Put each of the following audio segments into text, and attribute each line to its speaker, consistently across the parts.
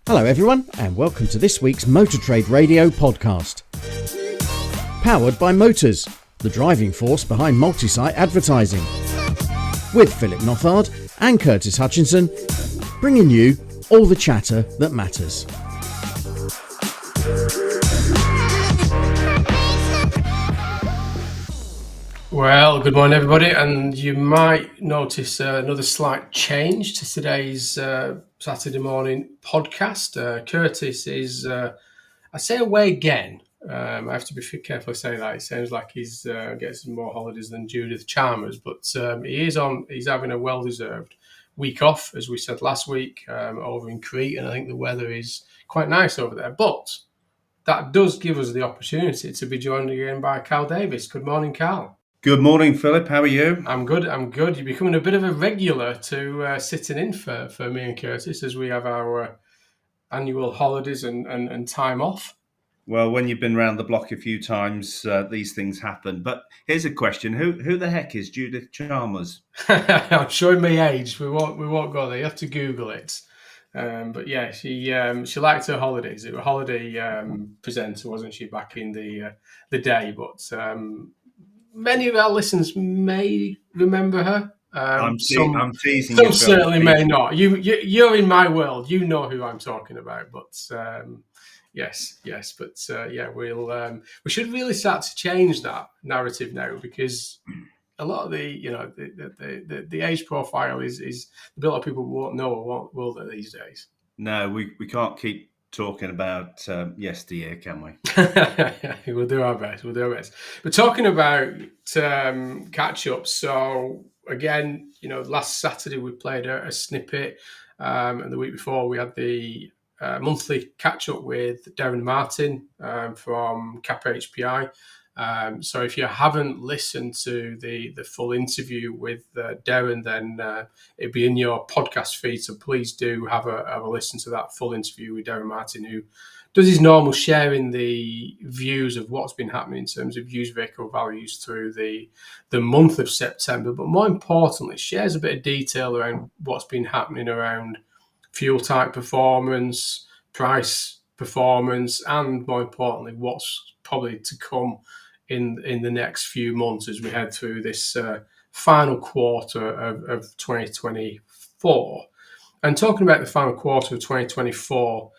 Speaker 1: Hello everyone, and welcome to this week's Motor Trade Radio podcast. Powered by Motors, the driving force behind multi-site advertising. With Philip Nothard and Curtis Hutchinson, bringing you all the chatter that matters.
Speaker 2: Well, good morning everybody, and you might notice another slight change to today's Saturday morning podcast. Curtis is, I say away again. I have to be careful to say that. It sounds like he's getting some more holidays than Judith Chalmers, but he's having a well-deserved week off, as we said last week, over in Crete, and I think the weather is quite nice over there. But that does give us the opportunity to be joined again by Karl Davis. Good morning, Karl.
Speaker 3: Good morning, Philip. How are you?
Speaker 2: I'm good. You're becoming a bit of a regular to sitting in for me and Curtis as we have our annual holidays and time off.
Speaker 3: Well, when you've been around the block a few times, these things happen. But here's a question: Who the heck is Judith Chalmers?
Speaker 2: I'm showing my age. We won't go there. You have to Google it. But yeah, she liked her holidays. It was a holiday presenter, wasn't she, back in the day? But many of our listeners may remember her.
Speaker 3: I'm teasing
Speaker 2: some
Speaker 3: you.
Speaker 2: Some certainly may not. You're in my world. You know who I'm talking about. But yes. But yeah, we should really start to change that narrative now, because a lot of the age profile is a lot of people won't know or will they these days.
Speaker 3: No, we can't keep talking about yesteryear, can we?
Speaker 2: We'll do our best. But talking about catch-up, so again, last Saturday we played a snippet, and the week before we had the monthly catch-up with Darren Martin from Kappa HPI. So if you haven't listened to the full interview with Darren, then it'll be in your podcast feed. So please do have a listen to that full interview with Darren Martin, who does his normal sharing the views of what's been happening in terms of used vehicle values through the month of September, but more importantly, shares a bit of detail around what's been happening around fuel type performance, price performance, and more importantly, what's probably to come in the next few months as we head through this final quarter of 2024. And talking about the final quarter of 2024,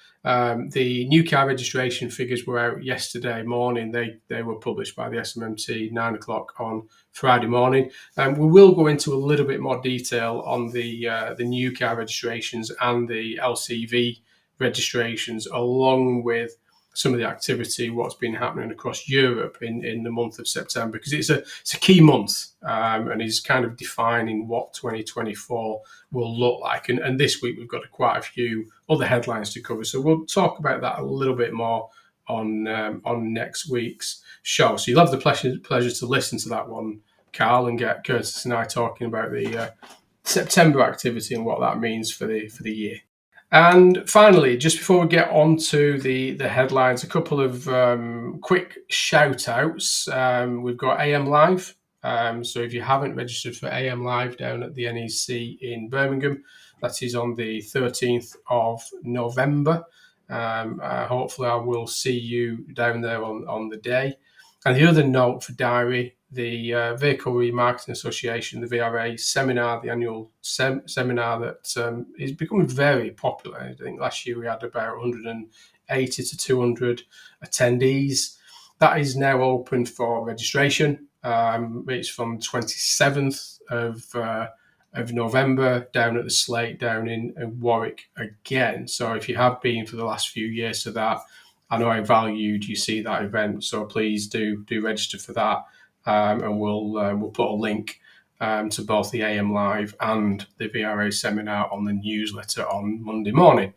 Speaker 2: the new car registration figures were out yesterday morning. They were published by the SMMT 9 o'clock on Friday morning. We will go into a little bit more detail on the new car registrations and the LCV registrations, along with some of the activity, what's been happening across Europe in the month of September, because it's a key month and is kind of defining what 2024 will look like. And this week we've got quite a few other headlines to cover, so we'll talk about that a little bit more on next week's show. So you'll have the pleasure to listen to that one, Karl, and get Curtis and I talking about the September activity and what that means for the year. And finally, just before we get on to the headlines, a couple of quick shout-outs. We've got AM Live. So if you haven't registered for AM Live down at the NEC in Birmingham, that is on the 13th of November. Hopefully I will see you down there on the day. And the other note for diary, the Vehicle Remarketing Association, the VRA seminar, the annual seminar that is becoming very popular. I think last year we had about 180 to 200 attendees. That is now open for registration. It's from 27th of November down at the Slate down in Warwick again. So if you have been for the last few years to that, I know how valued you see that event. So please do register for that. And we'll put a link to both the AM Live and the VRA seminar on the newsletter on Monday morning.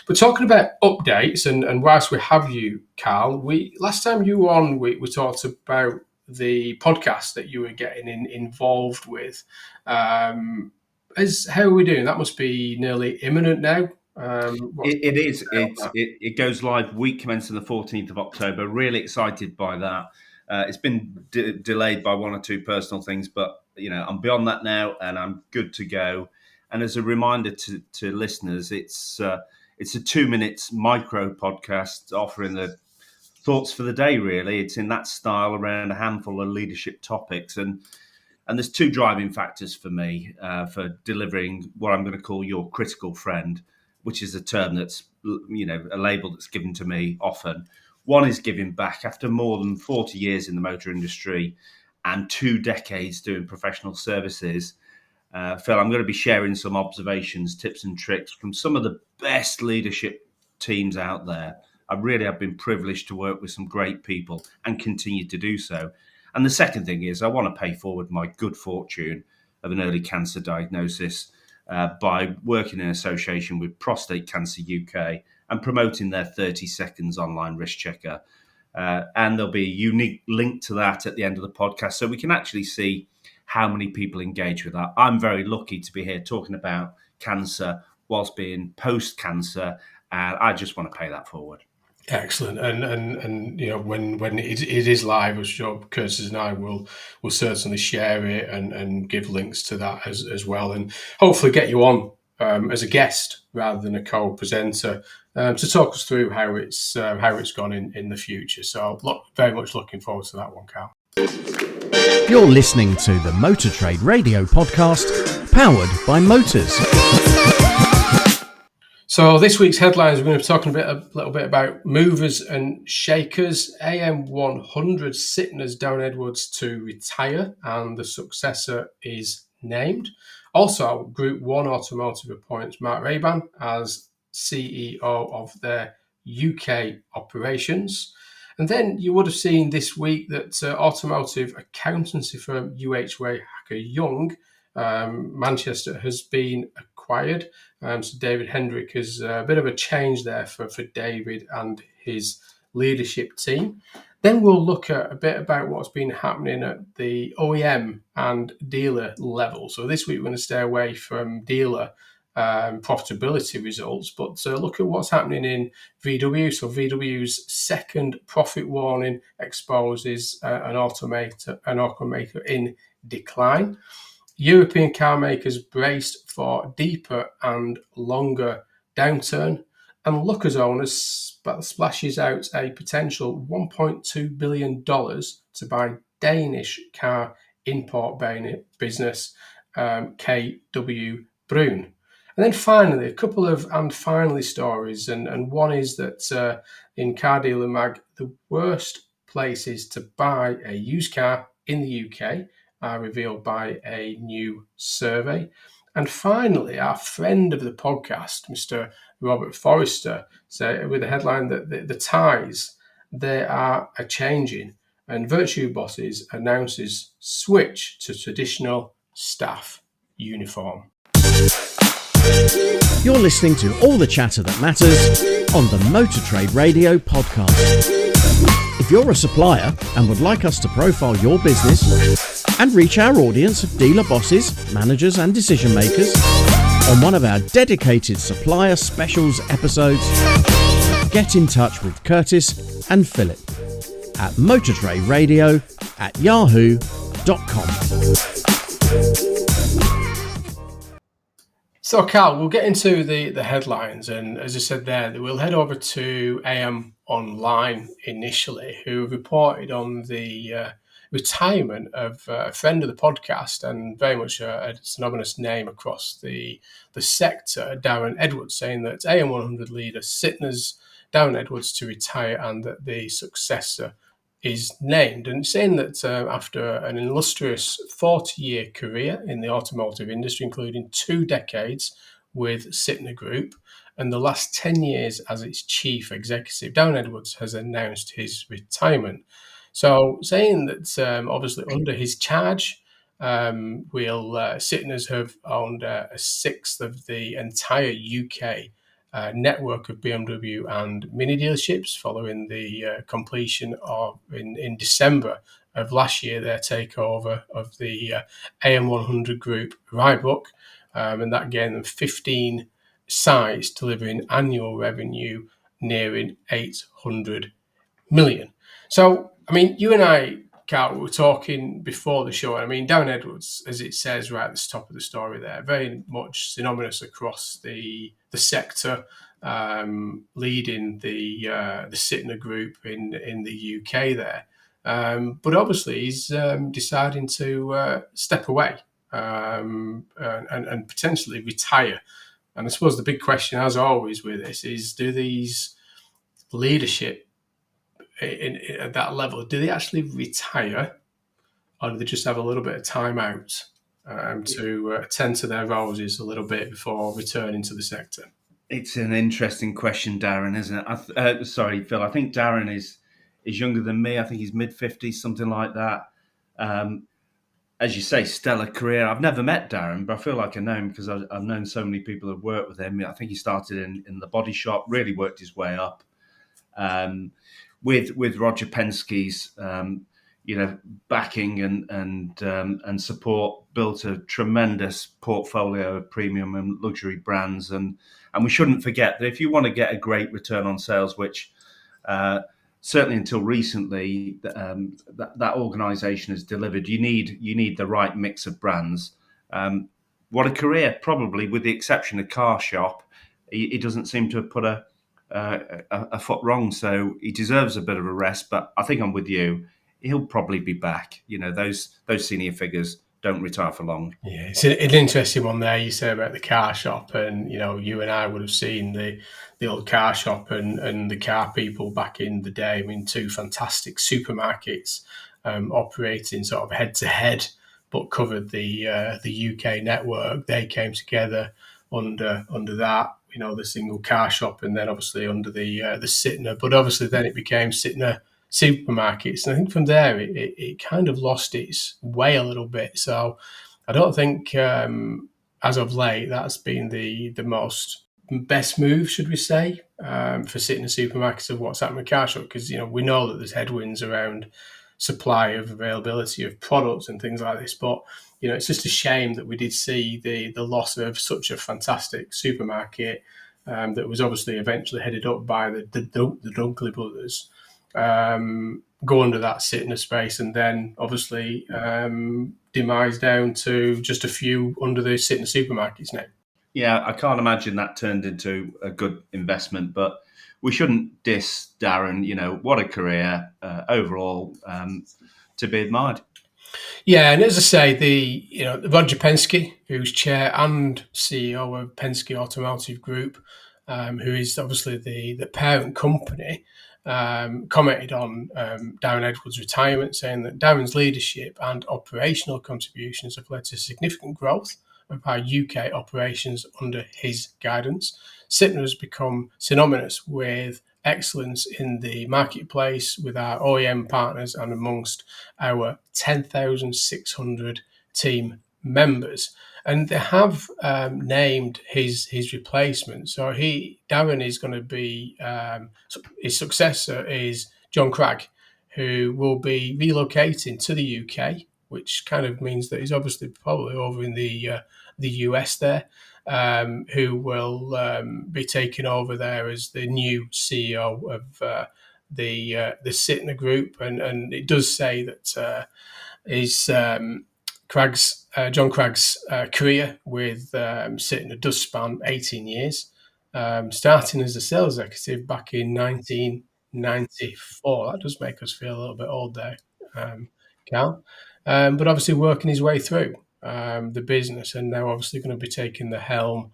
Speaker 2: But talking about updates, and whilst we have you, Karl, last time you were on, we talked about the podcast that you were getting involved with. How are we doing? That must be nearly imminent now.
Speaker 3: It is. It goes live week commencing the 14th of October. Really excited by that. It's been delayed by one or two personal things, but I'm beyond that now, and I'm good to go. And as a reminder to listeners, it's a 2 minutes micro podcast offering the thoughts for the day, really. It's in that style around a handful of leadership topics. And there's two driving factors for me for delivering what I'm going to call your critical friend, which is a term that's, a label that's given to me often. One is giving back. After more than 40 years in the motor industry and 2 decades doing professional services, Phil, I'm going to be sharing some observations, tips and tricks from some of the best leadership teams out there. I really have been privileged to work with some great people and continue to do so. And the second thing is I want to pay forward my good fortune of an early cancer diagnosis by working in association with Prostate Cancer UK and promoting their 30 seconds online risk checker. And there'll be a unique link to that at the end of the podcast so we can actually see how many people engage with that. I'm very lucky to be here talking about cancer whilst being post-cancer, and I just want to pay that forward.
Speaker 2: Excellent, and when it is live, I'm sure Curtis and I will certainly share it and give links to that as well, and hopefully get you on as a guest rather than a co-presenter to talk us through how it's gone in the future. So very much looking forward to that one, Karl.
Speaker 1: You're listening to the Motor Trade Radio podcast, powered by Motors.
Speaker 2: So this week's headlines, we're going to be talking a little bit about movers and shakers. AM100 Sytner's Darren Edwards to retire, and the successor is named. Also, Group 1 Automotive appoints Mark Raban as CEO of their UK operations. And then you would have seen this week that automotive accountancy firm UHY Hacker Young, Manchester, has been acquired. So David Hendrick is a bit of a change there for David and his leadership team. Then we'll look at a bit about what's been happening at the OEM and dealer level. So this week we're going to stay away from dealer profitability results, but look at what's happening in VW. So VW's second profit warning exposes an automaker in decline. European car makers braced for deeper and longer downturn, and Lookers owners splashes out a potential $1.2 billion to buy Danish car import business KW Brun. And then finally, a couple of and finally stories, and one is that in Car Dealer Mag, the worst places to buy a used car in the UK are revealed by a new survey. And finally, our friend of the podcast, Mr. Robert Forrester, with the headline that the ties, they are a-changing, and Virtue Bosses announces switch to traditional staff uniform.
Speaker 1: You're listening to all the chatter that matters on the Motor Trade Radio podcast. If you're a supplier and would like us to profile your business and reach our audience of dealer bosses, managers and decision makers on one of our dedicated supplier specials episodes, get in touch with Curtis and Philip at motortraderadio@yahoo.com.
Speaker 2: So, Karl, we'll get into the headlines, and as I said there, we'll head over to AM Online initially, who reported on the retirement of a friend of the podcast and very much a synonymous name across the sector, Darren Edwards, saying that AM100 leader Sytner's Darren Edwards to retire and that the successor is named, and saying that after an illustrious 40-year career in the automotive industry, including 2 decades with Sytner Group and the last 10 years as its chief executive, Darren Edwards has announced his retirement. So saying that obviously under his charge, Sytners have owned a sixth of the entire UK network of BMW and Mini dealerships following the completion of in December of last year their takeover of the AM100 Group Rybrook, and that gave them 15 sites delivering annual revenue nearing 800 million. So, I mean, you and I, Karl, we were talking before the show. I mean, Darren Edwards, as it says right at the top of the story there, very much synonymous across the sector, leading the Sytner group in the UK there. But obviously, he's deciding to step away and potentially retire. And I suppose the big question, as always with this, is do these leadership at that level, do they actually retire, or do they just have a little bit of time out to attend to their roses a little bit before returning to the sector?
Speaker 3: It's an interesting question, Darren, isn't it? Sorry, Phil. I think Darren is younger than me. I think he's mid-50s, something like that. As you say, stellar career. I've never met Darren, but I feel like I know him because I've known so many people who've worked with him. I think he started in the body shop, really worked his way up. With Roger Penske's backing and support, built a tremendous portfolio of premium and luxury brands, and we shouldn't forget that if you want to get a great return on sales, which certainly until recently that organisation has delivered, you need the right mix of brands. What a career! Probably, with the exception of Car Shop, he doesn't seem to have put a foot wrong, so he deserves a bit of a rest. But I think I'm with you. He'll probably be back. Those senior figures don't retire for long.
Speaker 2: Yeah, it's an interesting one there. You say about the Car Shop, and you and I would have seen the old Car Shop and the car people back in the day. I mean, two fantastic supermarkets operating sort of head to head, but covered the UK network. They came together under that. The single Car Shop, and then obviously under the Sytner. But obviously then it became Sytner Supermarkets, and I think from there it kind of lost its way a little bit. So I don't think as of late that's been the best move, should we say, for Sytner Supermarkets of what's happened with Car Shop, because we know that there's headwinds around supply of availability of products and things like this. But it's just a shame that we did see the loss of such a fantastic supermarket that was obviously eventually headed up by the Dunkley brothers, go under that Sytner space, and then obviously demise down to just a few under the Sytner Supermarkets now.
Speaker 3: Yeah, I can't imagine that turned into a good investment, but we shouldn't diss Darren. What a career overall, to be admired.
Speaker 2: Yeah, and as I say, the Roger Penske, who's chair and CEO of Penske Automotive Group, who is obviously the parent company, commented on Darren Edwards' retirement, saying that Darren's leadership and operational contributions have led to significant growth of our UK operations under his guidance. Sytner has become synonymous with excellence in the marketplace with our OEM partners and amongst our 10,600 team members. And they have named his replacement. So Darren is going to be, his successor is John Cragg, who will be relocating to the UK, which kind of means that he's obviously probably over in the US there, who will be taking over there as the new CEO of the Sytner Group. And it does say that John Cragg's career with Sytner does span 18 years, starting as a sales executive back in 1994. That does make us feel a little bit old there, Karl. But obviously working his way through the business, and now obviously going to be taking the helm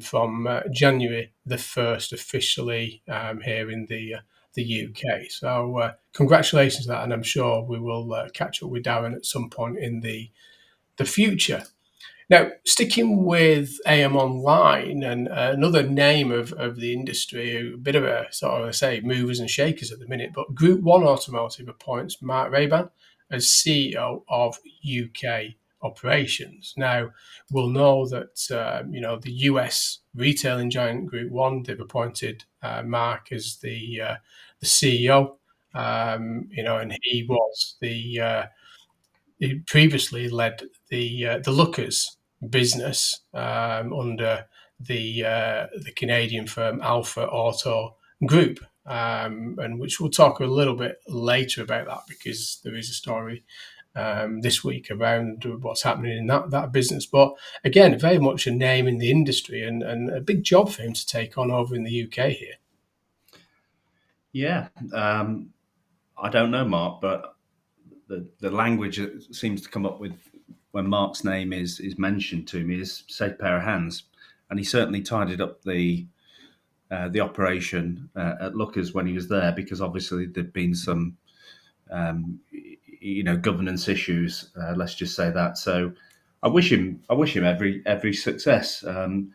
Speaker 2: from January the 1st officially here in the UK. So congratulations to that, and I'm sure we will catch up with Darren at some point in the future. Now, sticking with AM Online, and another name of the industry, a bit of a sort of, movers and shakers at the minute, but Group 1 Automotive appoints Mark Raban as CEO of UK operations. Now, we'll know that, the US retailing giant Group 1, they've appointed Mark as the CEO, and he was he previously led the Lookers business under the Canadian firm Alpha Auto group, and which we'll talk a little bit later about that, because there is a story this week around what's happening in that business. But again, very much a name in the industry, and a big job for him to take on over in the UK here.
Speaker 3: Yeah, I don't know, Mark, but the language that seems to come up with when Mark's name is mentioned to me is safe pair of hands, and he certainly tidied up the operation at Lookers when he was there, because obviously there'd been some governance issues. Let's just say that. So I wish him every success. And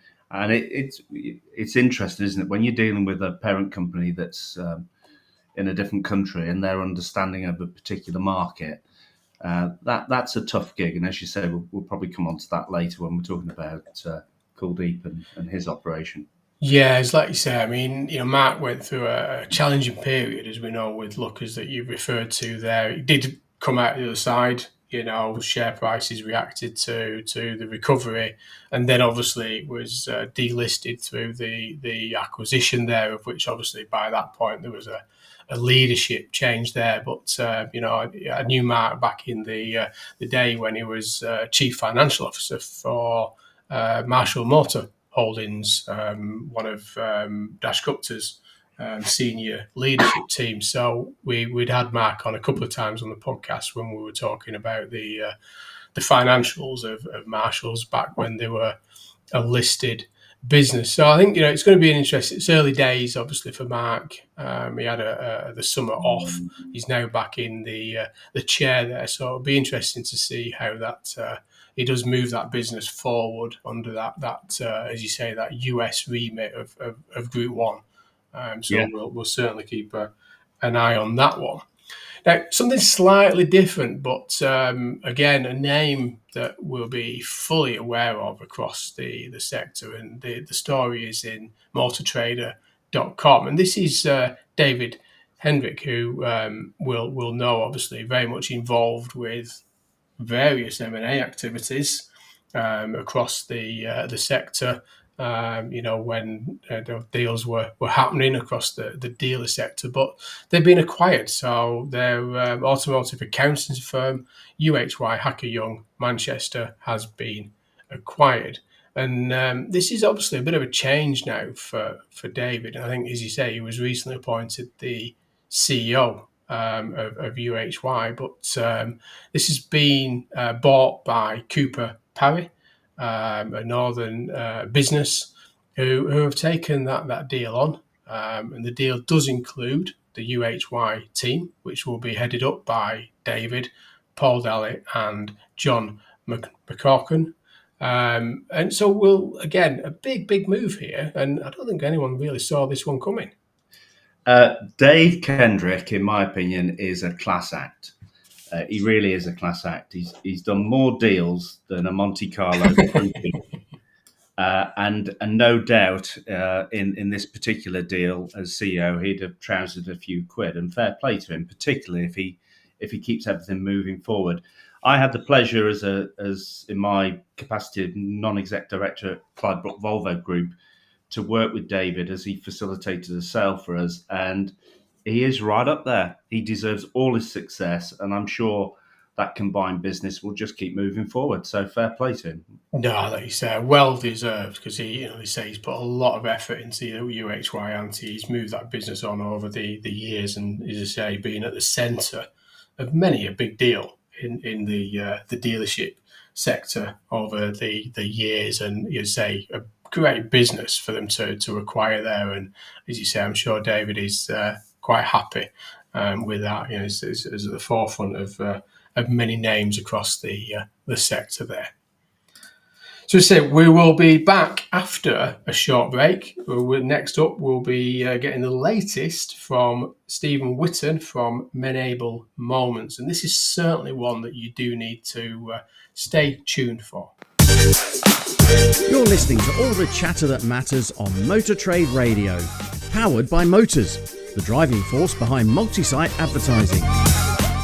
Speaker 3: it's interesting, isn't it, when you're dealing with a parent company that's in a different country and their understanding of a particular market. That's a tough gig, and as you say, we'll probably come on to that later when we're talking about Kuldeep and his operation. Yeah,
Speaker 2: it's like you say. I mean, Mark went through a challenging period, as we know, with Lookers that you referred to there. He did come out the other side. Share prices reacted to the recovery, and then obviously was delisted through the acquisition there, of which obviously by that point there was a leadership change there. But I knew Mark back in the day when he was chief financial officer for Marshall Motor Holdings, one of Dash Gupta's senior leadership team. So we'd had Mark on a couple of times on the podcast when we were talking about the financials of Marshall's back when they were a listed business. So I think it's going to be an interesting. It's early days, obviously, for Mark. He had the summer off. He's now back in the chair there. So it'll be interesting to see how that he does move that business forward under that as you say, that US remit of Group 1. We'll certainly keep an eye on that one. Now, something slightly different, but again, a name that we'll be fully aware of across the sector, and the story is in motortrader.com. And this is David Hendrick, who will know, obviously, very much involved with various M&A activities across the sector. When deals were happening across the dealer sector, but they've been acquired. So their automotive accounting firm, UHY Hacker Young, Manchester, has been acquired. And this is obviously a bit of a change now for David. I think, as you say, he was recently appointed the CEO of UHY, but this has been bought by Cooper Parry, a northern business who have taken that deal on. And the deal does include the UHY team, which will be headed up by David, Paul Daly and John McCorkin. And so again, a big move here. And I don't think anyone really saw this one coming.
Speaker 3: Dave Kendrick, in my opinion, is a class act. He really is a class act. He's done more deals than a Monte Carlo and no doubt in this particular deal as CEO, he'd have trousered a few quid, and fair play to him, particularly if he keeps everything moving forward. I had the pleasure as in my capacity of non-exec director at Clydebrook Volvo Group to work with David as he facilitated a sale for us, and he is right up there. He deserves all his success, and I'm sure that combined business will just keep moving forward. So fair play to him.
Speaker 2: No, like you say, well deserved, because they say he's put a lot of effort into UHY, and he's moved that business on over the years, and as I say, being at the centre of many a big deal in the dealership sector over the years, and you say a great business for them to acquire there. And as you say, I'm sure David is quite happy with that. Is at the forefront of many names across the sector there. So we will be back after a short break. Next up, we'll be getting the latest from Stephen Whitten from Menable Moments, and this is certainly one that you do need to stay tuned for.
Speaker 1: You're listening to all the chatter that matters on Motor Trade Radio, powered by Motors, the driving force behind multi-site advertising.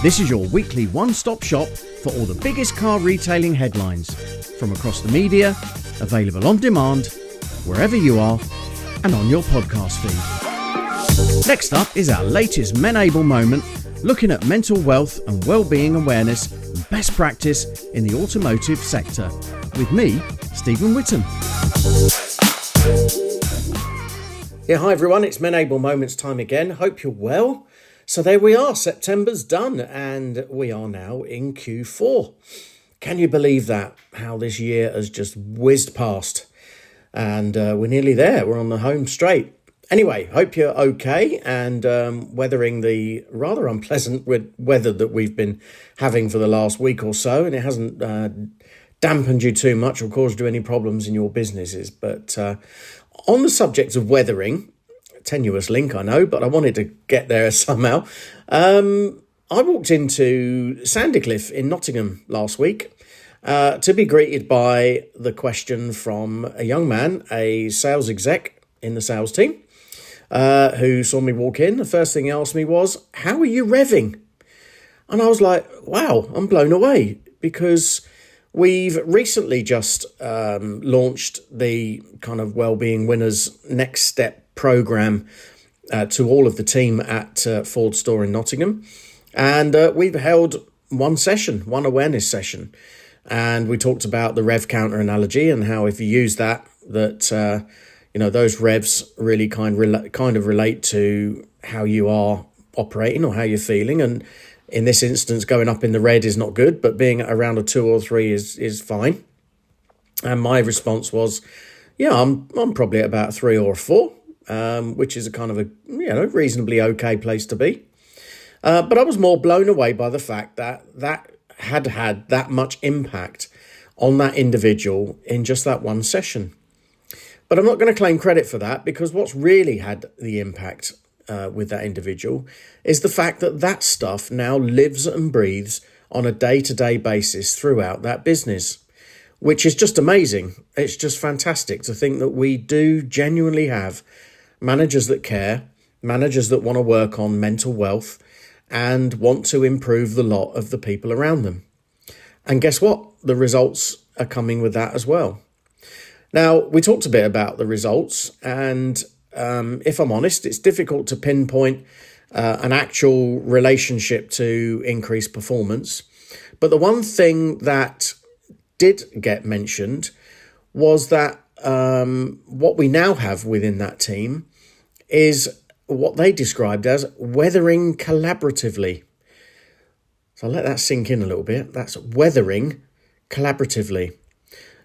Speaker 1: This is your weekly one-stop shop for all the biggest car retailing headlines from across the media, available on demand, wherever you are, and on your podcast feed. Next up is our latest Menable moment, looking at mental wealth and well-being awareness and best practice in the automotive sector. With me, Stephen Whitton. Yeah, hi everyone, it's Menable Moments time again. Hope you're well. So there we are, September's done and we are now in Q4. Can you believe that? How this year has just whizzed past. And we're nearly there, we're on the home straight. Anyway, hope you're okay and weathering the rather unpleasant weather that we've been having for the last week or so, and it hasn't dampened you too much or caused you any problems in your businesses. But on the subject of weathering, tenuous link I know, but I wanted to get there somehow. I walked into Sandycliff in Nottingham last week to be greeted by the question from a young man, a sales exec in the sales team, who saw me walk in. The first thing he asked me was, "How are you revving?" And I was like, wow, I'm blown away, because we've recently just launched the kind of Wellbeing Winners Next Step program to all of the team at Ford Store in Nottingham. And we've held one awareness session. And we talked about the rev counter analogy and how if you use that those revs really kind of relate to how you are operating or how you're feeling. And in this instance, going up in the red is not good, but being around a 2 or 3 is fine. And my response was, yeah, I'm probably at about 3 or 4, which is a kind of a reasonably okay place to be. But I was more blown away by the fact that had that much impact on that individual in just that one session. But I'm not going to claim credit for that, because what's really had the impact with that individual is the fact that stuff now lives and breathes on a day-to-day basis throughout that business, which is just amazing. It's just fantastic to think that we do genuinely have managers that care, managers that want to work on mental wealth and want to improve the lot of the people around them. And guess what? The results are coming with that as well. Now, we talked a bit about the results, and if I'm honest, it's difficult to pinpoint an actual relationship to increased performance. But the one thing that did get mentioned was that what we now have within that team is what they described as weathering collaboratively. So I'll let that sink in a little bit. That's weathering collaboratively.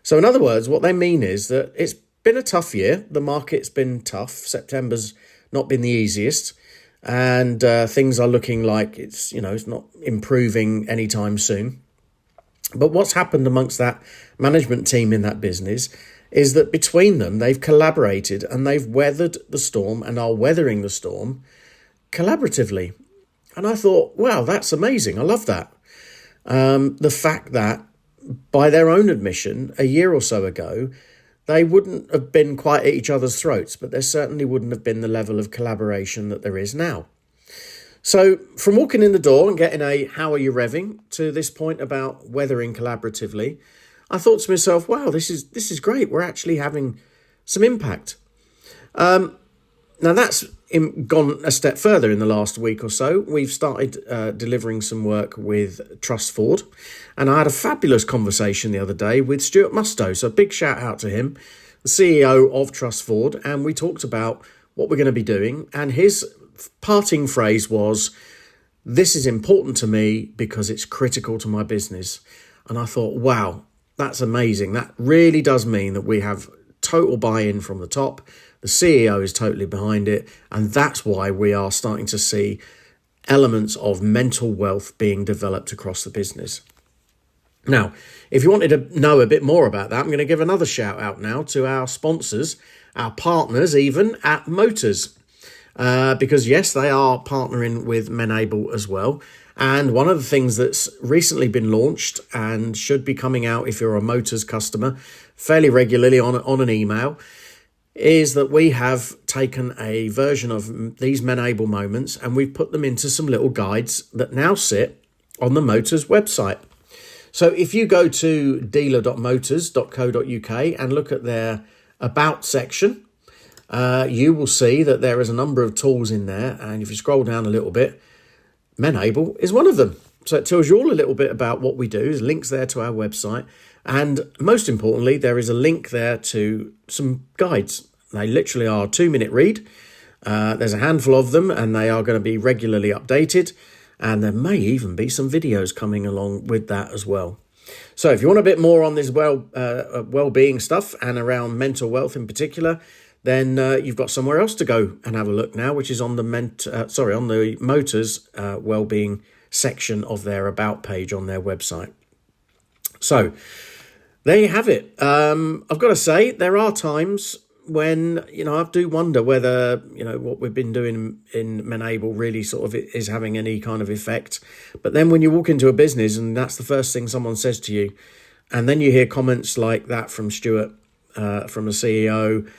Speaker 1: So in other words, what they mean is that it's been a tough year. The market's been tough. September's not been the easiest. And things are looking like it's not improving anytime soon. But what's happened amongst that management team in that business is that between them, they've collaborated and they've weathered the storm and are weathering the storm collaboratively. And I thought, wow, that's amazing. I love that. The fact that by their own admission, a year or so ago, they wouldn't have been quite at each other's throats, but there certainly wouldn't have been the level of collaboration that there is now. So from walking in the door and getting a "how are you revving" to this point about weathering collaboratively, I thought to myself, wow, this is great. We're actually having some impact. Now that's gone a step further in the last week or so. We've started delivering some work with Trust Ford, and I had a fabulous conversation the other day with Stuart Mustoe. So a big shout out to him, the CEO of Trust Ford, and we talked about what we're going to be doing. And his parting phrase was, "This is important to me because it's critical to my business." And I thought, wow, that's amazing. That really does mean that we have total buy-in from the top. The CEO is totally behind it. And that's why we are starting to see elements of mental wealth being developed across the business. Now, if you wanted to know a bit more about that, I'm going to give another shout out now to our sponsors, our partners even at Motors. Because yes, they are partnering with Menable as well. And one of the things that's recently been launched and should be coming out if you're a Motors customer fairly regularly on an email is that we have taken a version of these Menable moments and we've put them into some little guides that now sit on the Motors website. So if you go to dealer.motors.co.uk and look at their About section, you will see that there is a number of tools in there. And if you scroll down a little bit, Menable is one of them. So it tells you all a little bit about what we do. There's links there to our website. And most importantly, there is a link there to some guides. They literally are a 2-minute read. There's a handful of them, and they are going to be regularly updated. And there may even be some videos coming along with that as well. So if you want a bit more on this well-being stuff and around mental wealth in particular, then you've got somewhere else to go and have a look now, which is on the Motors well-being section of their About page on their website. So there you have it. I've got to say, there are times when, I do wonder whether, what we've been doing in Menable really sort of is having any kind of effect. But then when you walk into a business and that's the first thing someone says to you, and then you hear comments like that from Stuart, from the CEO,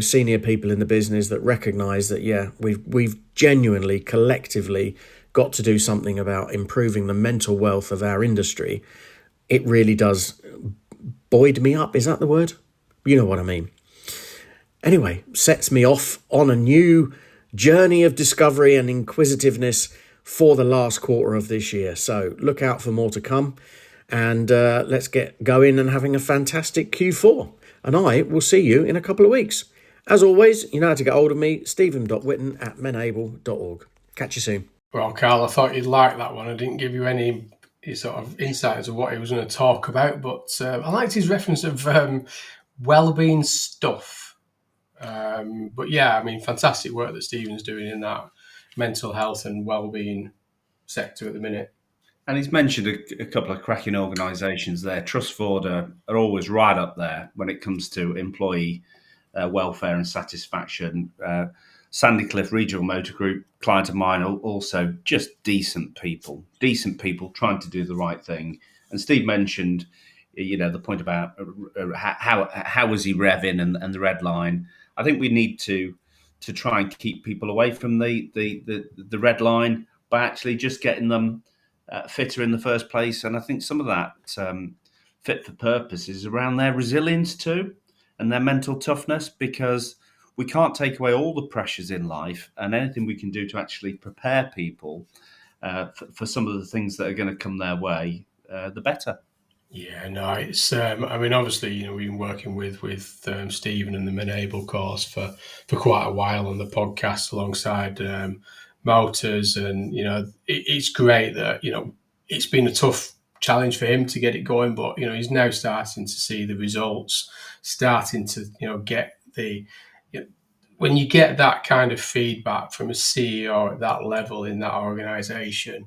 Speaker 1: senior people in the business that recognise that, we've genuinely, collectively got to do something about improving the mental wealth of our industry. It really does buoyed me up. Is that the word? You know what I mean. Anyway, sets me off on a new journey of discovery and inquisitiveness for the last quarter of this year. So look out for more to come, and let's get going and having a fantastic Q4. And I will see you in a couple of weeks. As always, you know how to get hold of me, stephen.witten@menable.org. Catch you soon.
Speaker 2: Well, Karl, I thought you'd like that one. I didn't give you any sort of insights of what he was going to talk about, but I liked his reference of well-being stuff. But yeah, I mean, fantastic work that Stephen's doing in that mental health and well-being sector at the minute.
Speaker 3: And he's mentioned a couple of cracking organisations there. Trustford are always right up there when it comes to employee welfare and satisfaction. Sandycliff Regional Motor Group, client of mine, also just decent people trying to do the right thing. And Steve mentioned, the point about how was he revving and the red line. I think we need to try and keep people away from the red line by actually just getting them fitter in the first place. And I think some of that fit for purpose is around their resilience too and their mental toughness, because we can't take away all the pressures in life, and anything we can do to actually prepare people for some of the things that are going to come their way, the better.
Speaker 2: Yeah, no, it's. I mean, obviously, we've been working with Stephen and the Menable course for quite a while on the podcast alongside Motors, and it's great that it's been a tough challenge for him to get it going, but he's now starting to see the results, starting to get the. When you get that kind of feedback from a CEO at that level in that organisation,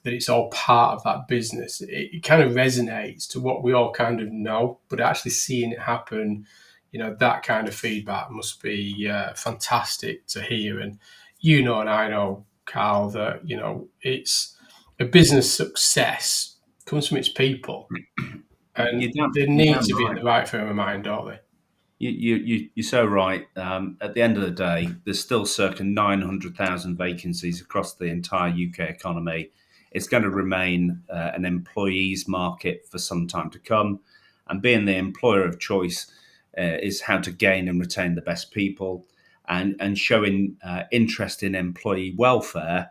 Speaker 2: that it's all part of that business, it kind of resonates to what we all kind of know, but actually seeing it happen, that kind of feedback must be fantastic to hear. And and I know, Karl, that, it's a business success comes from its people. And they need to be in the right frame of mind, don't they?
Speaker 3: You're so right. At the end of the day, there's still circa 900,000 vacancies across the entire UK economy. It's going to remain an employees market for some time to come. And being the employer of choice is how to gain and retain the best people. And showing interest in employee welfare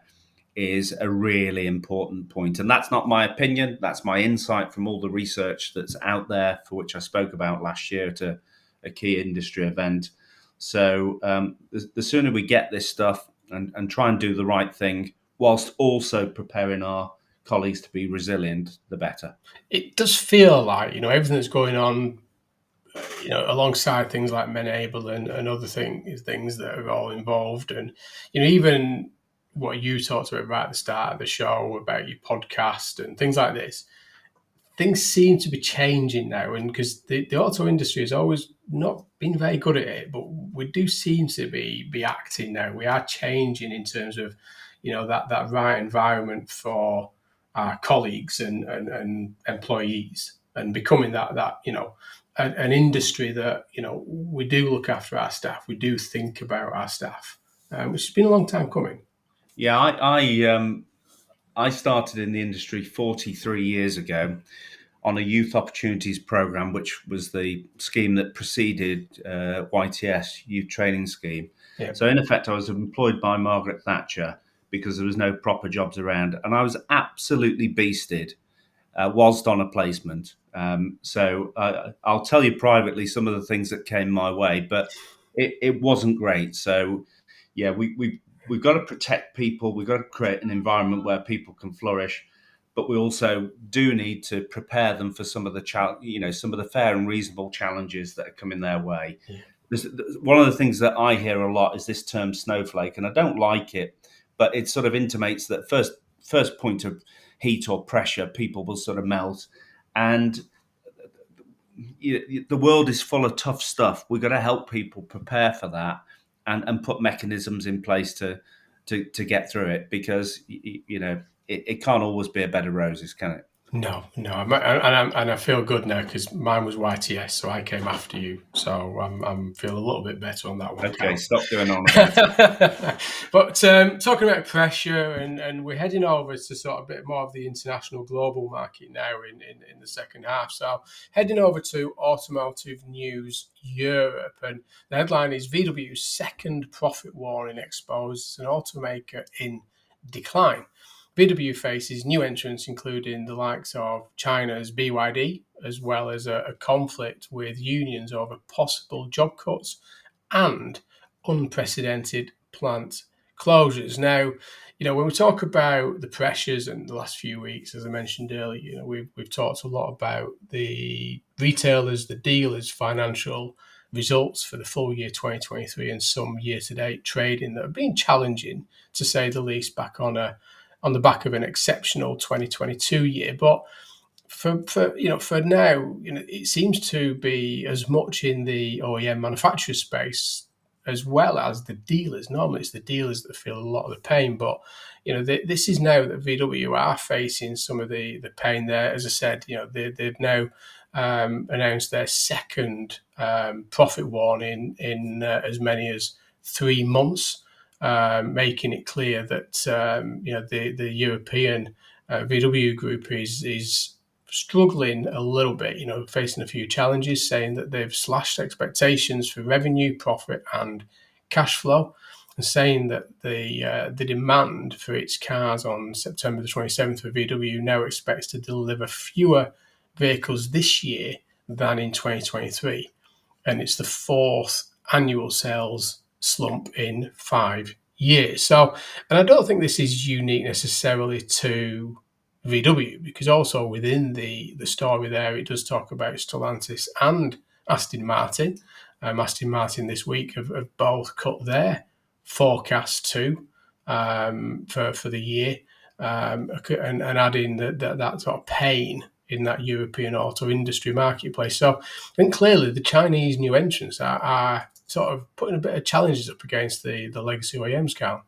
Speaker 3: is a really important point. And that's not my opinion. That's my insight from all the research that's out there, for which I spoke about last year to a key industry event. So the sooner we get this stuff and try and do the right thing, whilst also preparing our colleagues to be resilient, the better.
Speaker 2: It does feel like, everything that's going on, alongside things like Menable and other things that are all involved. And, even what you talked about right at the start of the show about your podcast and things like this, things seem to be changing now. And because the auto industry has always not been very good at it, but we do seem to be acting now. We are changing in terms of, that right environment for our colleagues and employees, and becoming that an industry that, we do look after our staff. We do think about our staff, which has been a long time coming.
Speaker 3: Yeah, I started in the industry 43 years ago. on a youth opportunities program, which was the scheme that preceded YTS, Youth Training Scheme.
Speaker 2: Yeah.
Speaker 3: So in effect, I was employed by Margaret Thatcher because there was no proper jobs around, and I was absolutely beasted whilst on a placement. I'll tell you privately some of the things that came my way, but it wasn't great. So yeah, we've got to protect people. We've got to create an environment where people can flourish, but we also do need to prepare them for some of the some of the fair and reasonable challenges that are coming their way.
Speaker 2: Yeah.
Speaker 3: One of the things that I hear a lot is this term snowflake, and I don't like it, but it sort of intimates that first point of heat or pressure, people will sort of melt. And the world is full of tough stuff. We've got to help people prepare for that and put mechanisms in place to get through it, because it can't always be a bed of roses, can it?
Speaker 2: No, and I feel good now because mine was YTS, so I came after you. So I'm feeling a little bit better on that one.
Speaker 3: Okay,
Speaker 2: Karl.
Speaker 3: stop going on about it.
Speaker 2: But talking about pressure, and we're heading over to sort of a bit more of the international global market now in the second half. So heading over to automotive news Europe, and the headline is VW's second profit warning exposed an automaker in decline. VW faces new entrants, including the likes of China's BYD, as well as a conflict with unions over possible job cuts and unprecedented plant closures. Now, when we talk about the pressures in the last few weeks, as I mentioned earlier, we've talked a lot about the retailers, the dealers' financial results for the full year 2023 and some year-to-date trading that have been challenging, to say the least, on the back of an exceptional 2022 year. But for now, it seems to be as much in the OEM manufacturer space as well as the dealers. Normally it's the dealers that feel a lot of the pain, but this is now that VW are facing some of the pain there. As I said, they've now announced their second profit warning in as many as 3 months. Making it clear that the European VW group is struggling a little bit, facing a few challenges, saying that they've slashed expectations for revenue, profit, and cash flow, and saying that the demand for its cars on September the 27th for VW now expects to deliver fewer vehicles this year than in 2023, and it's the fourth annual sales slump in 5 years. So, and I don't think this is unique necessarily to VW, because also within the story there, it does talk about Stellantis and Aston Martin. Aston Martin this week have both cut their forecast too for the year, and adding that sort of pain in that European auto industry marketplace. So I think clearly the Chinese new entrants are sort of putting a bit of challenges up against the legacy OEMs, Karl.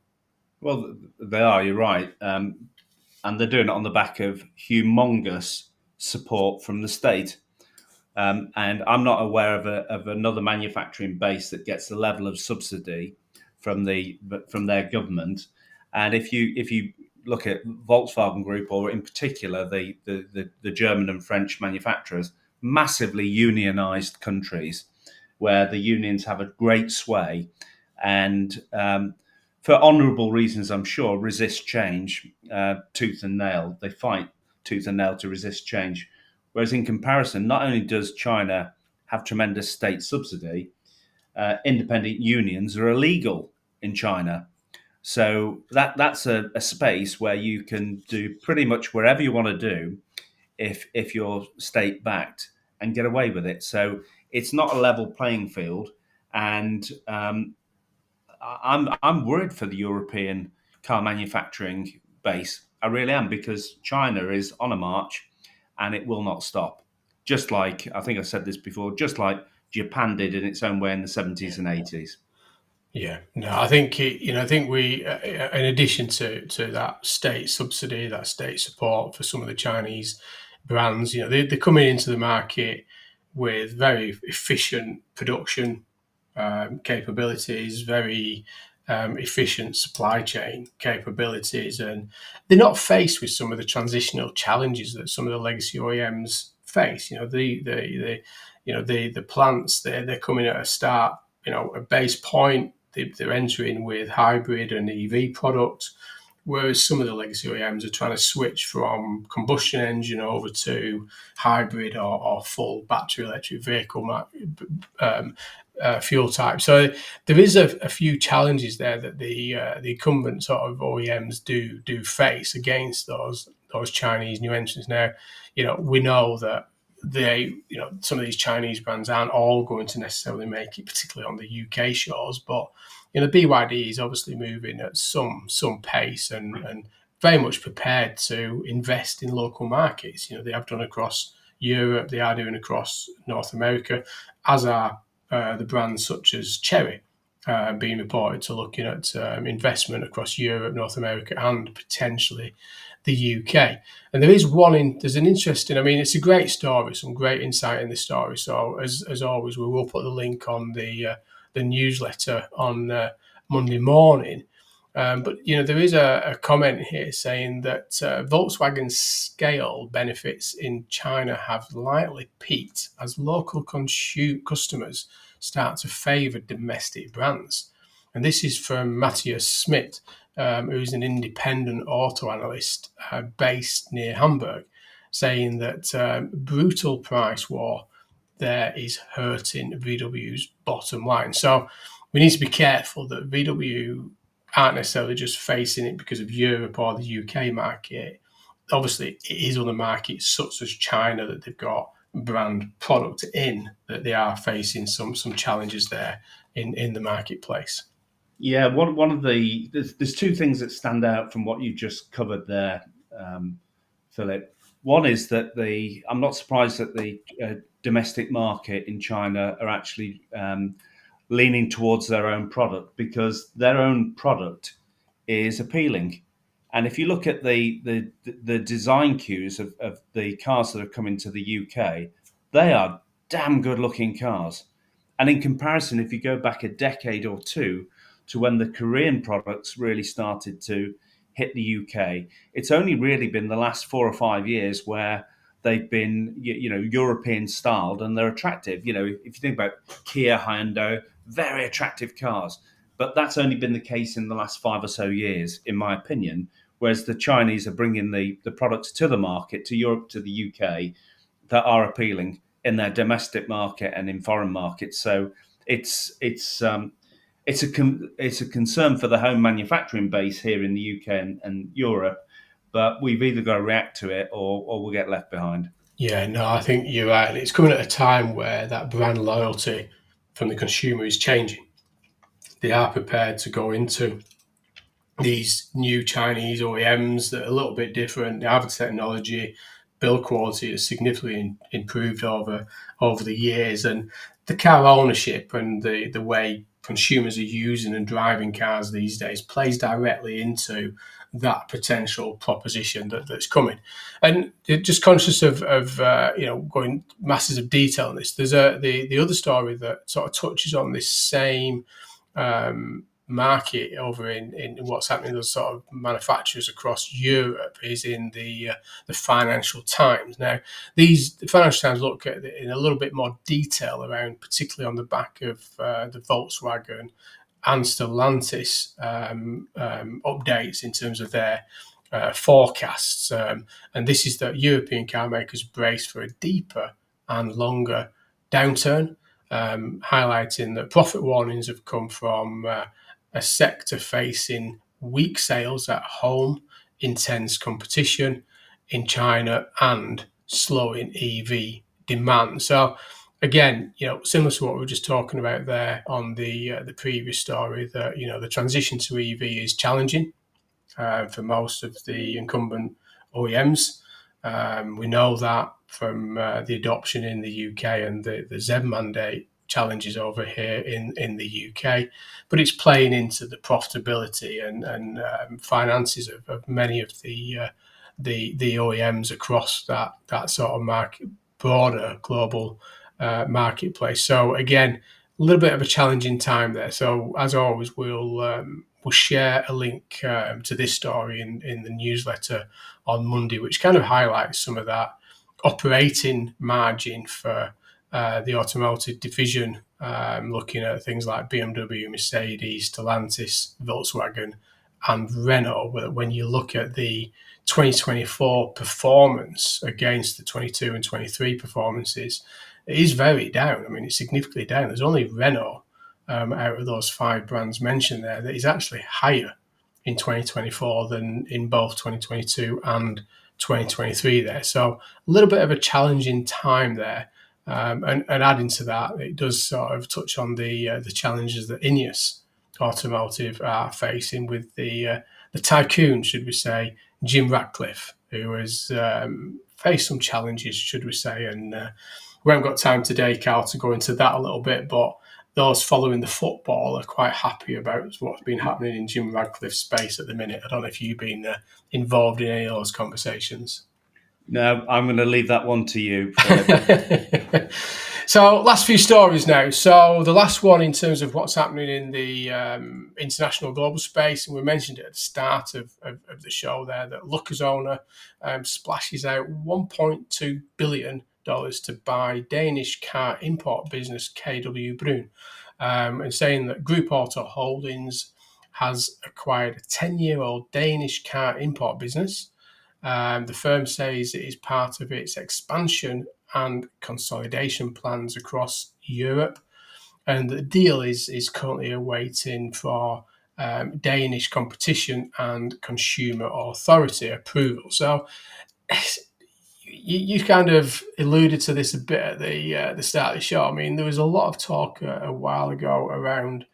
Speaker 3: Well, they are, you're right. And they're doing it on the back of humongous support from the state. And I'm not aware of another manufacturing base that gets the level of subsidy from their government. And if you look at Volkswagen Group, or in particular the German and French manufacturers, massively unionized countries where the unions have a great sway and for honourable reasons, I'm sure, resist change tooth and nail. They fight tooth and nail to resist change. Whereas in comparison, not only does China have tremendous state subsidy, independent unions are illegal in China. So that's a space where you can do pretty much wherever you want to do if you're state backed and get away with it. So it's not a level playing field, and I'm worried for the European car manufacturing base. I really am, because China is on a march and it will not stop. Just like, I think I said this before, just like Japan did in its own way in the 70s and 80s.
Speaker 2: Yeah, no, I think I think we, in addition to that state subsidy, that state support for some of the Chinese brands, they're coming into the market with very efficient production capabilities, very efficient supply chain capabilities, and they're not faced with some of the transitional challenges that some of the legacy OEMs face. The plants they're coming at a start, a base point. They're entering with hybrid and EV products, whereas some of the legacy OEMs are trying to switch from combustion engine over to hybrid or full battery electric vehicle fuel type. So there is a few challenges there that the incumbent sort of OEMs do face against those Chinese new entrants. Now, we know that some of these Chinese brands aren't all going to necessarily make it, particularly on the UK shores, but BYD is obviously moving at some pace and very much prepared to invest in local markets. They have done across Europe, they are doing across North America, as are the brands such as Chery being reported to looking at investment across Europe, North America, and potentially the UK. And there's an interesting, it's a great story, some great insight in the story. So as always, we will put the link on the newsletter on Monday morning. But there is a comment here saying that Volkswagen's scale benefits in China have likely peaked as local customers start to favour domestic brands. And this is from Matthias Schmidt, who's an independent auto analyst based near Hamburg, saying that brutal price war there is hurting VW's bottom line. So we need to be careful that VW aren't necessarily just facing it because of Europe or the UK market. Obviously, it is other markets such as China that they've got brand product in, that they are facing some challenges there in the marketplace.
Speaker 3: Yeah, one of there's two things that stand out from what you just covered there, Philip. One is that I'm not surprised that the domestic market in China are actually leaning towards their own product, because their own product is appealing. And if you look at the design cues of the cars that are coming to the UK, they are damn good looking cars. And in comparison, if you go back a decade or two to when the Korean products really started to hit the UK, it's only really been the last 4 or 5 years where they've been, European styled and they're attractive. If you think about Kia, Hyundai, very attractive cars. But that's only been the case in the last 5 or so years, in my opinion, whereas the Chinese are bringing the products to the market, to Europe, to the UK, that are appealing in their domestic market and in foreign markets. So it's a concern for the home manufacturing base here in the UK and Europe, but we've either got to react to it or we'll get left behind.
Speaker 2: Yeah, no, I think you're right. And it's coming at a time where that brand loyalty from the consumer is changing. They are prepared to go into these new Chinese OEMs that are a little bit different. They have the technology, build quality has significantly improved over the years, and the car ownership and the way consumers are using and driving cars these days plays directly into that potential proposition that's coming. And just conscious of going masses of detail on this, there's the other story that sort of touches on this same market over in what's happening to sort of manufacturers across Europe is in the Financial Times. Now, the Financial Times look at it in a little bit more detail around, particularly on the back of the Volkswagen and Stellantis updates in terms of their forecasts. And this is that European car makers brace for a deeper and longer downturn, highlighting that profit warnings have come from a sector facing weak sales at home, intense competition in China, and slowing EV demand. So again, similar to what we were just talking about there on the previous story, that the transition to EV is challenging for most of the incumbent OEMs. We know that from the adoption in the UK and the ZEV mandate challenges over here in the UK, but it's playing into the profitability and finances of many of the OEMs across that sort of market, broader global marketplace. So again, a little bit of a challenging time there. So as always, we'll share a link to this story in the newsletter on Monday, which kind of highlights some of that operating margin for the automotive division, looking at things like BMW, Mercedes, Stellantis, Volkswagen, and Renault. When you look at the 2024 performance against the 22 and 23 performances, it is very down. I mean, it's significantly down. There's only Renault out of those 5 brands mentioned there that is actually higher in 2024 than in both 2022 and 2023 there. So a little bit of a challenging time there. And adding to that, it does sort of touch on the challenges that Ineos Automotive are facing with the tycoon, should we say, Jim Ratcliffe, who has faced some challenges, should we say. And we haven't got time today, Karl, to go into that a little bit, but those following the football are quite happy about what's been happening in Jim Radcliffe's space at the minute. I don't know if you've been involved in any of those conversations.
Speaker 3: No, I'm going to leave that one to you.
Speaker 2: So, last few stories now. So, the last one in terms of what's happening in the international global space, and we mentioned it at the start of the show there, that Lucas owner splashes out $1.2 billion to buy Danish car import business KW Brun, and saying that Group Auto Holdings has acquired a 10-year-old Danish car import business. The firm says it is part of its expansion and consolidation plans across Europe, and the deal is currently awaiting for Danish competition and consumer authority approval. So you kind of alluded to this a bit at the start of the show. I mean, there was a lot of talk a while ago around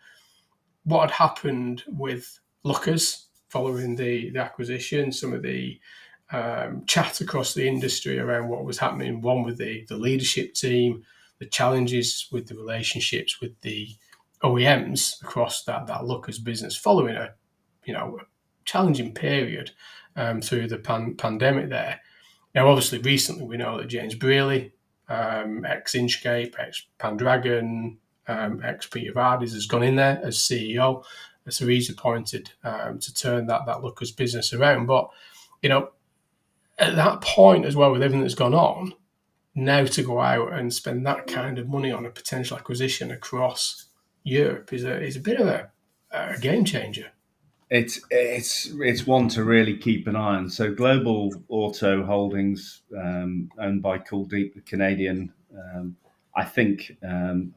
Speaker 2: what had happened with Lucas following the acquisition, some of the chat across the industry around what was happening, one with the leadership team, the challenges with the relationships with the OEMs across that Lucas business following a challenging period through the pandemic there. Now, obviously, recently we know that James Brearley, ex-Inchcape, ex-Pendragon, ex-Peter Vardy's, has gone in there as CEO. So he's appointed to turn that Lucas business around. But, at that point as well, with everything that's gone on, now to go out and spend that kind of money on a potential acquisition across Europe is a bit of a game changer.
Speaker 3: It's one to really keep an eye on. So Global Auto Holdings, owned by Kuldeep, the Canadian, I think,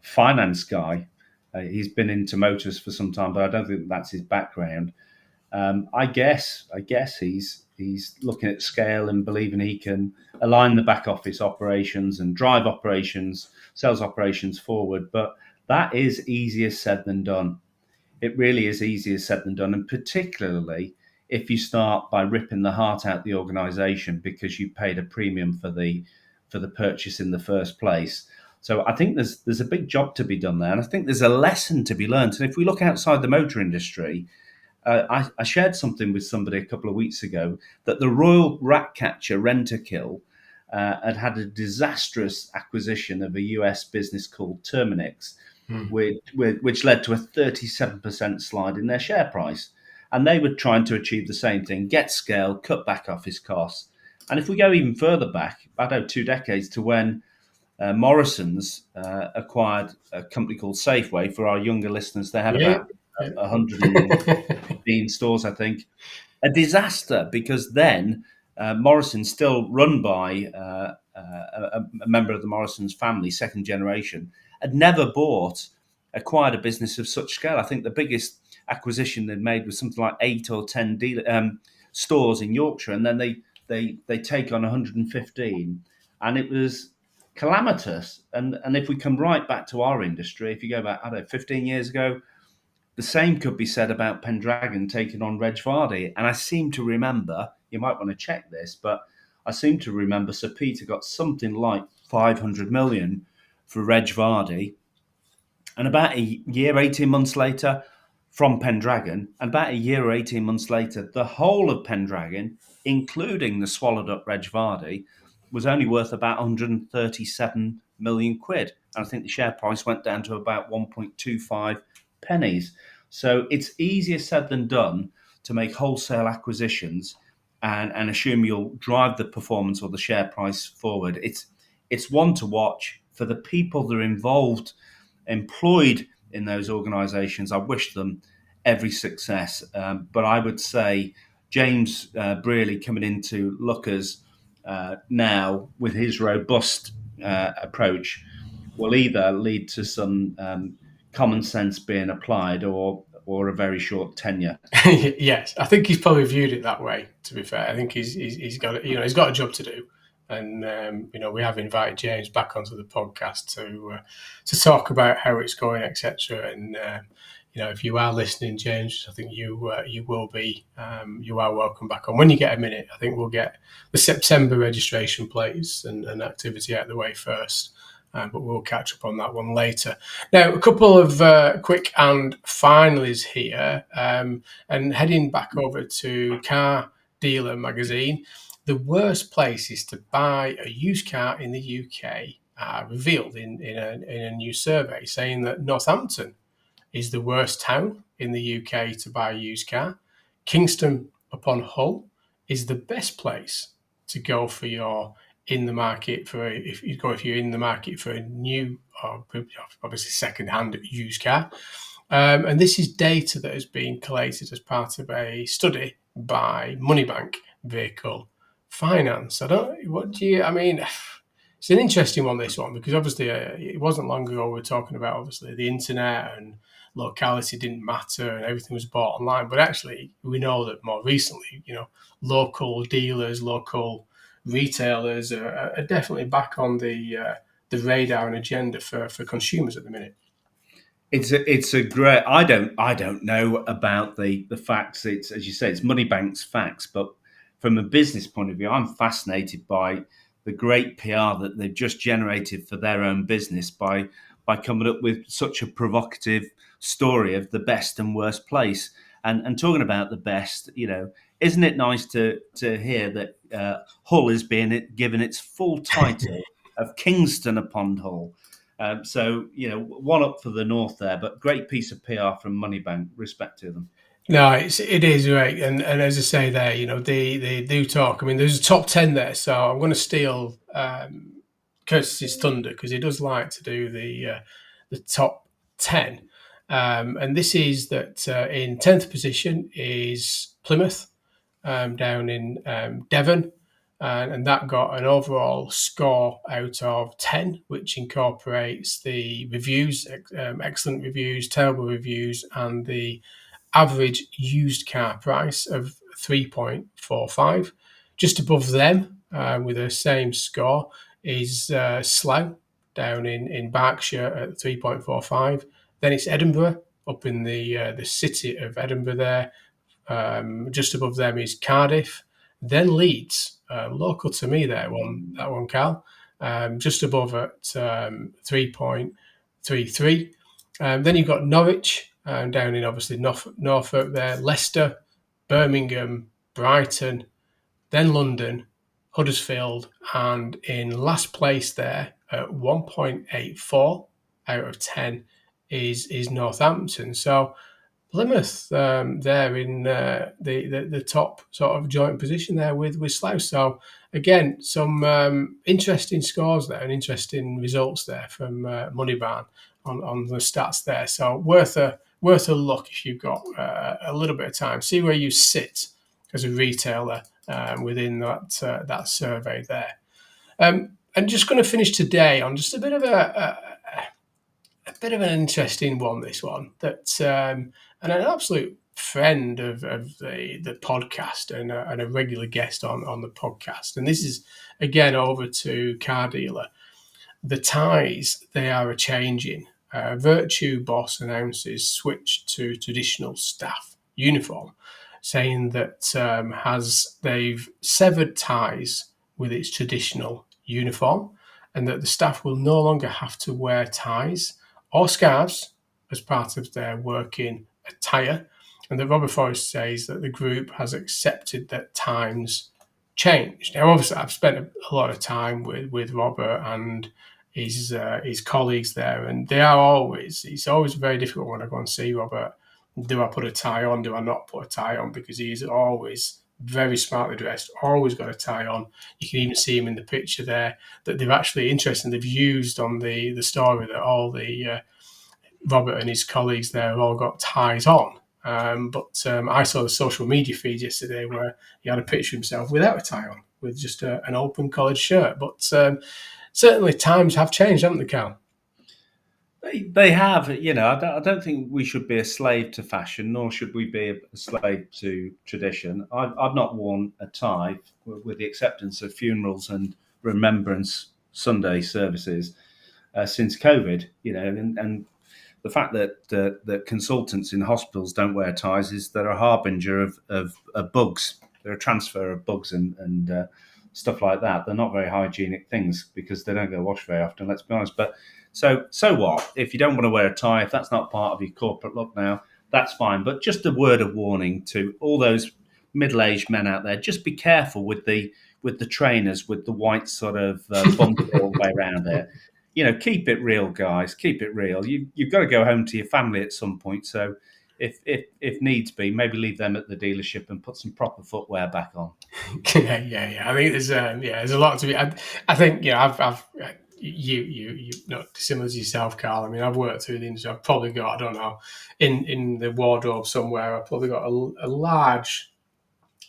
Speaker 3: finance guy. He's been into motors for some time, but I don't think that's his background. I guess he's looking at scale and believing he can align the back office operations and drive operations, sales operations forward. But that is easier said than done. It really is easier said than done, and particularly if you start by ripping the heart out the organisation because you paid a premium for the purchase in the first place. So I think there's a big job to be done there, and I think there's a lesson to be learned. And if we look outside the motor industry, I shared something with somebody a couple of weeks ago that the Royal Ratcatcher Rent-A-Kill had a disastrous acquisition of a US business called Terminix, which led to a 37% slide in their share price. And they were trying to achieve the same thing, get scale, cut back office costs. And if we go even further back, about 2 decades, to when Morrison's acquired a company called Safeway. For our younger listeners, they had about 115 stores, I think. A disaster, because then Morrison, still run by a member of the Morrison's family, second generation, had never acquired a business of such scale. I think the biggest acquisition they'd made was something like 8 or 10 stores in Yorkshire, and then they take on 115, and it was calamitous. And if we come right back to our industry, if you go back, 15 years ago, the same could be said about Pendragon taking on Reg Vardy. And I seem to remember, you might want to check this, but I seem to remember Sir Peter got something like 500 million for Reg Vardy. And about a year, 18 months later, from Pendragon, and about a year or 18 months later, the whole of Pendragon, including the swallowed up Reg Vardy, was only worth about 137 million quid. And I think the share price went down to about 1.25 pennies. So it's easier said than done to make wholesale acquisitions. and assume you'll drive the performance or the share price forward. It's one to watch for the people that are involved, employed in those organisations. I wish them every success. But I would say James Brearley coming into Lookers now with his robust approach will either lead to some common sense being applied or a very short tenure.
Speaker 2: Yes, I think he's probably viewed it that way. To be fair, I think he's got he's got a job to do, and we have invited James back onto the podcast to talk about how it's going, etc. And if you are listening, James, I think you will be. You are welcome back on when you get a minute. I think we'll get the September registration plates and activity out of the way first. But we'll catch up on that one later. Now, a couple of quick and finalies here, and heading back over to Car Dealer magazine. The worst places to buy a used car in the UK are revealed in a new survey, saying that Northampton is the worst town in the UK to buy a used car. Kingston upon Hull is the best place to go for your if you're in the market for a new or obviously second-hand used car. And this is data that has been collated as part of a study by Moneybank Vehicle Finance. It's an interesting one, this one, because obviously it wasn't long ago we were talking about obviously the internet and locality didn't matter and everything was bought online. But actually we know that more recently, local dealers, local retailers are definitely back on the radar and agenda for consumers at the minute.
Speaker 3: It's a great. I don't know about the facts. It's, as you say, it's Moneybank's facts, but from a business point of view, I'm fascinated by the great PR that they've just generated for their own business by coming up with such a provocative story of the best and worst place. And talking about the best, isn't it nice to hear that Hull is being given its full title of Kingston upon Hull? So, one up for the north there, but great piece of PR from Moneybank. Respect to them.
Speaker 2: No, it is right, and as I say there, they do talk. I mean, there's a top 10 there, so I'm going to steal Curtis's thunder because he does like to do the top 10. And this is that in 10th position is Plymouth, down in Devon, and that got an overall score out of 10, which incorporates the reviews, excellent reviews, terrible reviews, and the average used car price of 3.45. Just above them, with the same score, is Slough, down in Berkshire at 3.45. Then it's Edinburgh, up in the city of Edinburgh there. Just above them is Cardiff. Then Leeds, local to me there, that one, Karl. Just above at 3.33. Then you've got Norwich, down in obviously Norfolk there, Leicester, Birmingham, Brighton, then London, Huddersfield, and in last place there at 1.84 out of 10 is Northampton. So Plymouth there in the top sort of joint position there with Slough. So again, some interesting scores there and interesting results there from Moneybarn on the stats there. So worth a look if you've got a little bit of time. See where you sit as a retailer within that survey there. I'm just going to finish today on just a bit of an interesting one. This one that and an absolute friend of the podcast and a regular guest on the podcast. And this is again over to Car Dealer. The ties, they are a changing. Virtue Boss announces switch to traditional staff uniform, saying that they've severed ties with its traditional uniform, and that the staff will no longer have to wear ties or scarves as part of their working attire. And that Robert Forrest says that the group has accepted that times change. Now, obviously, I've spent a lot of time with Robert and his colleagues there, and it's always very difficult when I go and see Robert. Do I put a tie on? Do I not put a tie on? Because he is always very smartly dressed, always got a tie on. You can even see him in the picture there that they've actually, interesting, they've used on the story that all the Robert and his colleagues there have all got ties on. But I saw the social media feed yesterday where he had a picture of himself without a tie on, with just an open collared shirt. But certainly times have changed, haven't they, Karl?
Speaker 3: They have. I don't think we should be a slave to fashion, nor should we be a slave to tradition. I've not worn a tie, with the acceptance of funerals and Remembrance Sunday services, since COVID. And the fact that consultants in hospitals don't wear ties is they're a harbinger of bugs. They're a transfer of bugs and stuff like that. They're not very hygienic things because they don't go wash very often, let's be honest. But so what? If you don't want to wear a tie, if that's not part of your corporate look now, that's fine. But just a word of warning to all those middle-aged men out there: just be careful with the trainers with the white sort of bump all the way around there. Keep it real, guys. Keep it real. You've got to go home to your family at some point. So if needs be, maybe leave them at the dealership and put some proper footwear back on.
Speaker 2: Yeah. I think there's a lot to be. I think I've you not dissimilar to yourself, Karl. I mean, I've worked through the industry. I've probably got, I don't know, in the wardrobe somewhere, I've probably got a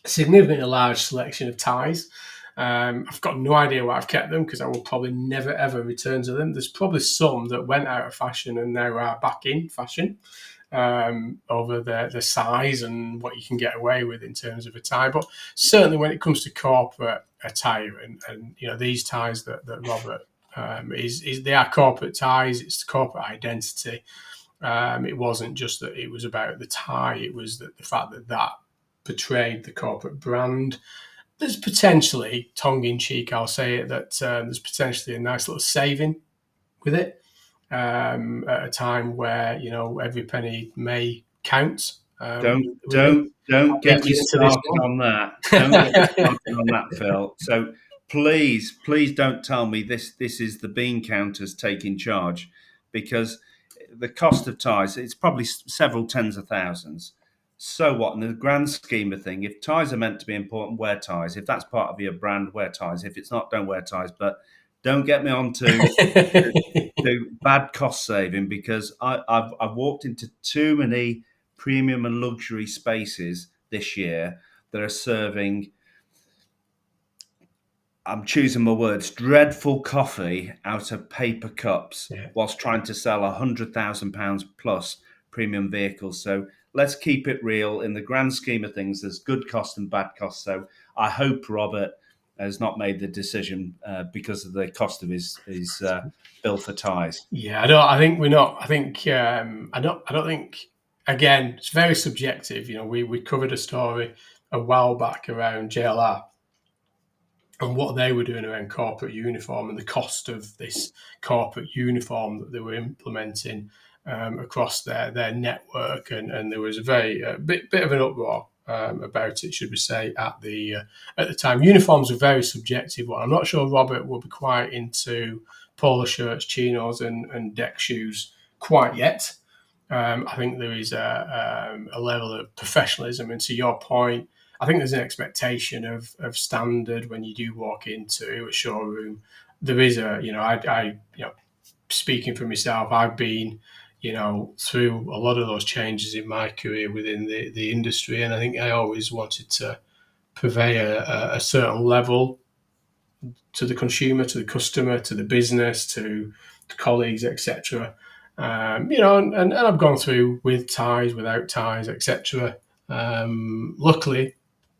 Speaker 2: significantly large selection of ties. I've got no idea why I've kept them, because I will probably never ever return to them. There's probably some that went out of fashion and now are back in fashion, over the size and what you can get away with in terms of a tie. But certainly when it comes to corporate attire and these ties that Robert is they are corporate ties. It's the corporate identity. It wasn't just that it was about the tie. It was the fact that portrayed the corporate brand. There's potentially, tongue-in-cheek, I'll say it, that there's potentially a nice little saving with it at a time where every penny may count.
Speaker 3: Don't get me started on that. Don't get me started on that, Phil. So please don't tell me this is the bean counters taking charge, because the cost of ties, it's probably several tens of thousands. So what? In the grand scheme of thing, if ties are meant to be important, wear ties. If that's part of your brand, wear ties. If it's not, don't wear ties. But don't get me on to bad cost saving, because I've walked into too many premium and luxury spaces this year that are serving, I'm choosing my words, dreadful coffee out of paper cups, whilst trying to sell £100,000 plus premium vehicles. So let's keep it real. In the grand scheme of things, there's good cost and bad cost. So I hope Robert has not made the decision because of the cost of his bill for ties.
Speaker 2: Yeah, I think we're not. I think I don't think. Again, it's very subjective. We covered a story a while back around JLR and what they were doing around corporate uniform and the cost of this corporate uniform that they were implementing across their network, and there was a bit of an uproar about it, should we say, at the time. Uniforms are very subjective. I'm not sure Robert will be quite into polo shirts, chinos, and deck shoes quite yet. I think there is a level of professionalism, and to your point, I think there's an expectation of standard when you do walk into a showroom. There is I speaking for myself, I've been through a lot of those changes in my career within the industry, and I think I always wanted to purvey a certain level to the consumer, to the customer, to the business, to colleagues, etc. And I've gone through with ties, without ties, etc. Luckily,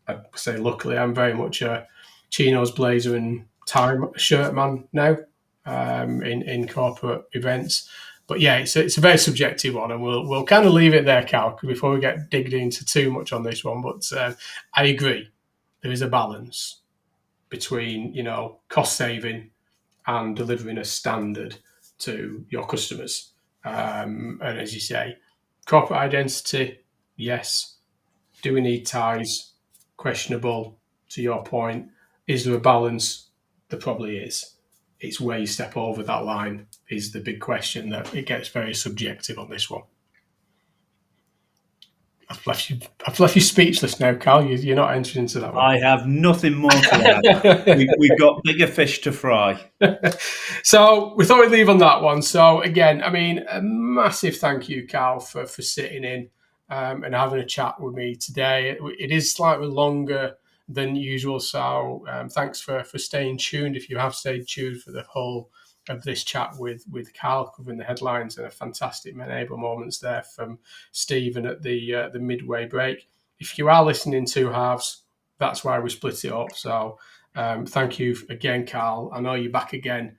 Speaker 2: I'm very much a chinos, blazer, and tie shirt man now in corporate events. But yeah, it's a very subjective one, and we'll kind of leave it there, Karl, before we get digged into too much on this one. But I agree, there is a balance between cost saving and delivering a standard to your customers. And as you say, corporate identity, yes. Do we need ties? Questionable. To your point, is there a balance? There probably is. It's where you step over that line is the big question, that it gets very subjective on this one. I've left you speechless now, Karl. You're not entering into that one.
Speaker 3: I have nothing more to add. We've got bigger fish to fry.
Speaker 2: So we thought we'd leave on that one. So again, I mean, a massive thank you, Karl, for sitting in and having a chat with me today. It is slightly longer than usual, so thanks for staying tuned. If you have stayed tuned for the whole of this chat with Karl, covering the headlines and a fantastic men-able moments there from Stephen at the midway break. If you are listening to halves, that's why we split it up. So thank you again, Karl. I know you're back again,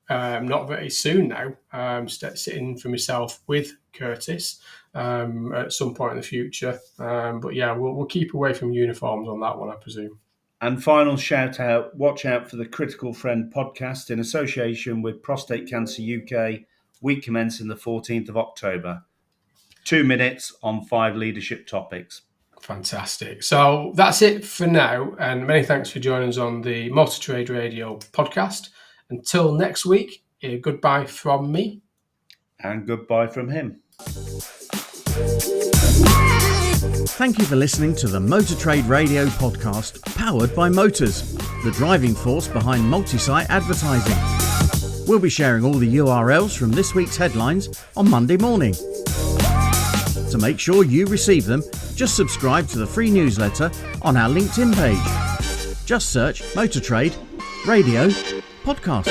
Speaker 2: not very soon now, sitting for myself with Curtis at some point in the future. But yeah, we'll keep away from uniforms on that one, I presume.
Speaker 3: And final shout out, watch out for the Critical Friend podcast in association with Prostate Cancer UK, week commencing the 14th of October. 2 minutes on 5 leadership topics.
Speaker 2: Fantastic. So that's it for now. And many thanks for joining us on the Motor Trade Radio podcast. Until next week, goodbye from me.
Speaker 3: And goodbye from him.
Speaker 1: Thank you for listening to the Motor Trade Radio podcast, powered by Motors, the driving force behind multi-site advertising. We'll be sharing all the URLs from this week's headlines on Monday morning. To make sure you receive them, just subscribe to the free newsletter on our LinkedIn page. Just search Motor Trade Radio Podcast.